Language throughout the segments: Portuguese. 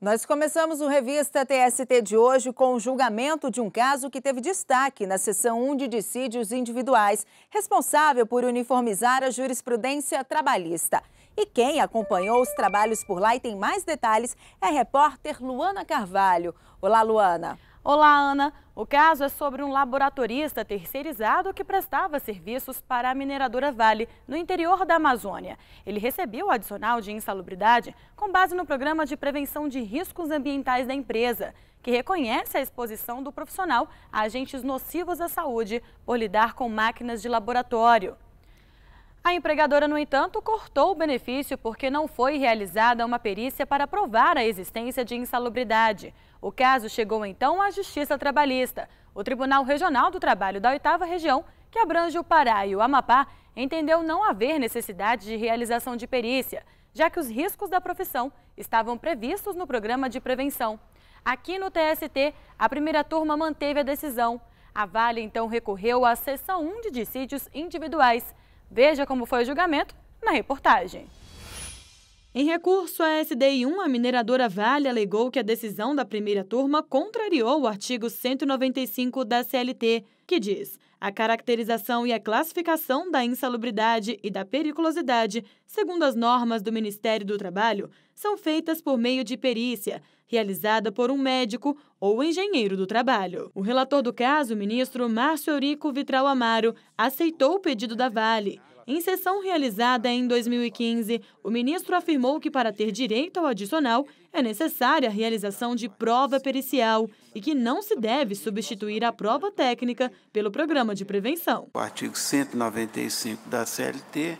Nós começamos o Revista TST de hoje com o julgamento de um caso que teve destaque na seção 1 de dissídios individuais, responsável por uniformizar a jurisprudência trabalhista. E quem acompanhou os trabalhos por lá e tem mais detalhes é a repórter Luana Carvalho. Olá, Luana. Olá, Ana. O caso é sobre um laboratorista terceirizado que prestava serviços para a mineradora Vale, no interior da Amazônia. Ele recebeu o adicional de insalubridade com base no programa de prevenção de riscos ambientais da empresa, que reconhece a exposição do profissional a agentes nocivos à saúde por lidar com máquinas de laboratório. A empregadora, no entanto, cortou o benefício porque não foi realizada uma perícia para provar a existência de insalubridade. O caso chegou então à Justiça Trabalhista. O Tribunal Regional do Trabalho da 8ª Região, que abrange o Pará e o Amapá, entendeu não haver necessidade de realização de perícia, já que os riscos da profissão estavam previstos no programa de prevenção. Aqui no TST, a primeira turma manteve a decisão. A Vale então recorreu à seção 1 de dissídios individuais. Veja como foi o julgamento na reportagem. Em recurso à SDI1, a mineradora Vale alegou que a decisão da primeira turma contrariou o artigo 195 da CLT, que diz: a caracterização e a classificação da insalubridade e da periculosidade, segundo as normas do Ministério do Trabalho, são feitas por meio de perícia, realizada por um médico ou engenheiro do trabalho. O relator do caso, o ministro Márcio Eurico Vitral Amaro, aceitou o pedido da Vale. Em sessão realizada em 2015, o ministro afirmou que para ter direito ao adicional é necessária a realização de prova pericial e que não se deve substituir a prova técnica pelo programa de prevenção. O artigo 195 da CLT,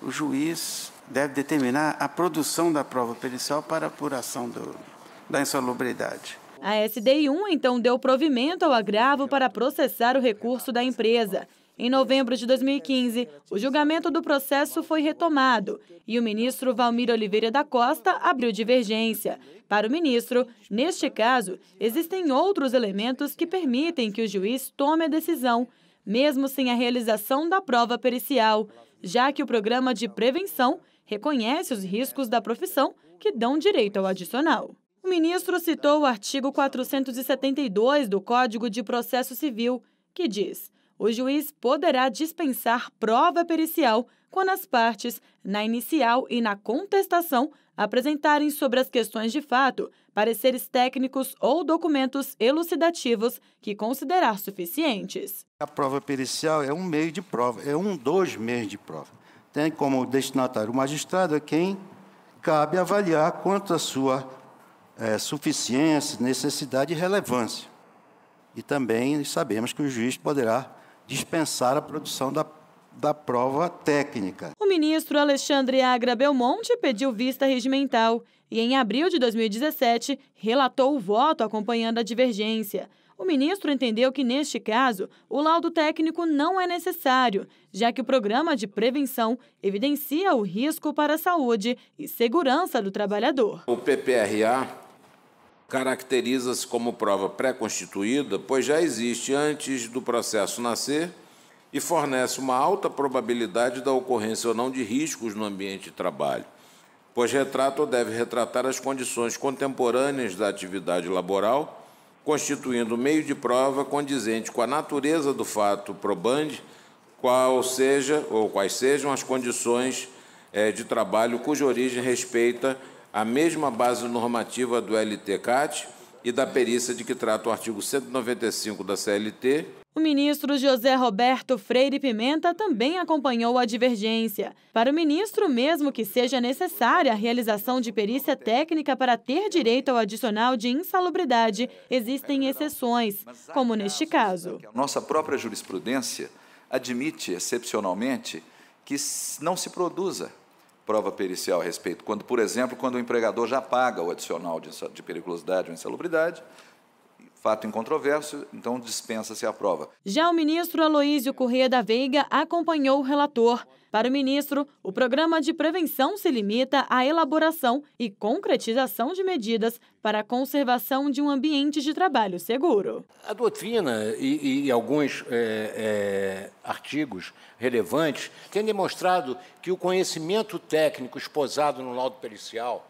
o juiz deve determinar a produção da prova pericial para apuração da insalubridade. A SDI1 então deu provimento ao agravo para processar o recurso da empresa. Em novembro de 2015, o julgamento do processo foi retomado e o ministro Valmir Oliveira da Costa abriu divergência. Para o ministro, neste caso, existem outros elementos que permitem que o juiz tome a decisão, mesmo sem a realização da prova pericial, já que o programa de prevenção reconhece os riscos da profissão que dão direito ao adicional. O ministro citou o artigo 472 do Código de Processo Civil, que diz: o juiz poderá dispensar prova pericial quando as partes, na inicial e na contestação, apresentarem sobre as questões de fato pareceres técnicos ou documentos elucidativos que considerar suficientes. A prova pericial é um meio de prova, é um dos meios de prova. Tem como destinatário o magistrado, é quem cabe avaliar quanto a sua suficiência, necessidade e relevância. E também sabemos que o juiz poderá dispensar a produção da prova técnica. O ministro Alexandre Agra Belmonte pediu vista regimental e, em abril de 2017, relatou o voto acompanhando a divergência. O ministro entendeu que, neste caso, o laudo técnico não é necessário, já que o programa de prevenção evidencia o risco para a saúde e segurança do trabalhador. O PPRA caracteriza-se como prova pré-constituída, pois já existe antes do processo nascer e fornece uma alta probabilidade da ocorrência ou não de riscos no ambiente de trabalho, pois retrata ou deve retratar as condições contemporâneas da atividade laboral, constituindo meio de prova condizente com a natureza do fato probande, quais sejam as condições de trabalho cuja origem respeita a mesma base normativa do LT-CAT e da perícia de que trata o artigo 195 da CLT. O ministro José Roberto Freire Pimenta também acompanhou a divergência. Para o ministro, mesmo que seja necessária a realização de perícia técnica para ter direito ao adicional de insalubridade, existem exceções, como neste caso. A nossa própria jurisprudência admite, excepcionalmente, que não se produza prova pericial a respeito. Quando, por exemplo, quando o empregador já paga o adicional de periculosidade ou insalubridade, fato incontroverso, então dispensa-se a prova. Já o ministro Aloísio Corrêa da Veiga acompanhou o relator. Para o ministro, o programa de prevenção se limita à elaboração e concretização de medidas para a conservação de um ambiente de trabalho seguro. A doutrina e alguns artigos relevantes têm demonstrado que o conhecimento técnico esposado no laudo pericial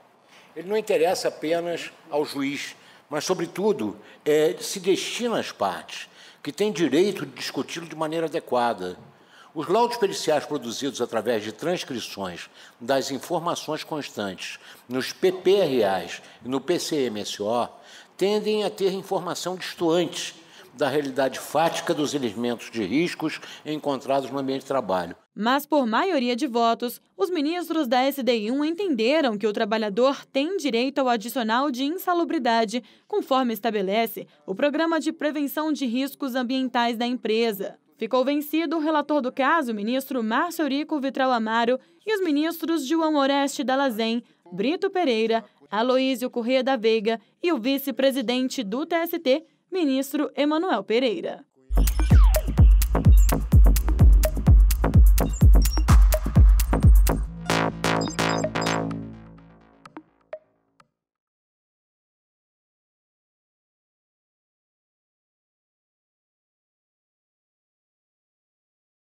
ele não interessa apenas ao juiz, mas, sobretudo, se destina às partes, que têm direito de discuti-lo de maneira adequada. Os laudos periciais produzidos através de transcrições das informações constantes nos PPRAs e no PCMSO tendem a ter informação distoante da realidade fática dos elementos de riscos encontrados no ambiente de trabalho. Mas, por maioria de votos, os ministros da SDI1 entenderam que o trabalhador tem direito ao adicional de insalubridade, conforme estabelece o Programa de Prevenção de Riscos Ambientais da empresa. Ficou vencido o relator do caso, o ministro Márcio Eurico Vitral Amaro, e os ministros João Oreste Dallazen, Brito Pereira, Aloísio Corrêa da Veiga e o vice-presidente do TST, ministro Emanuel Pereira.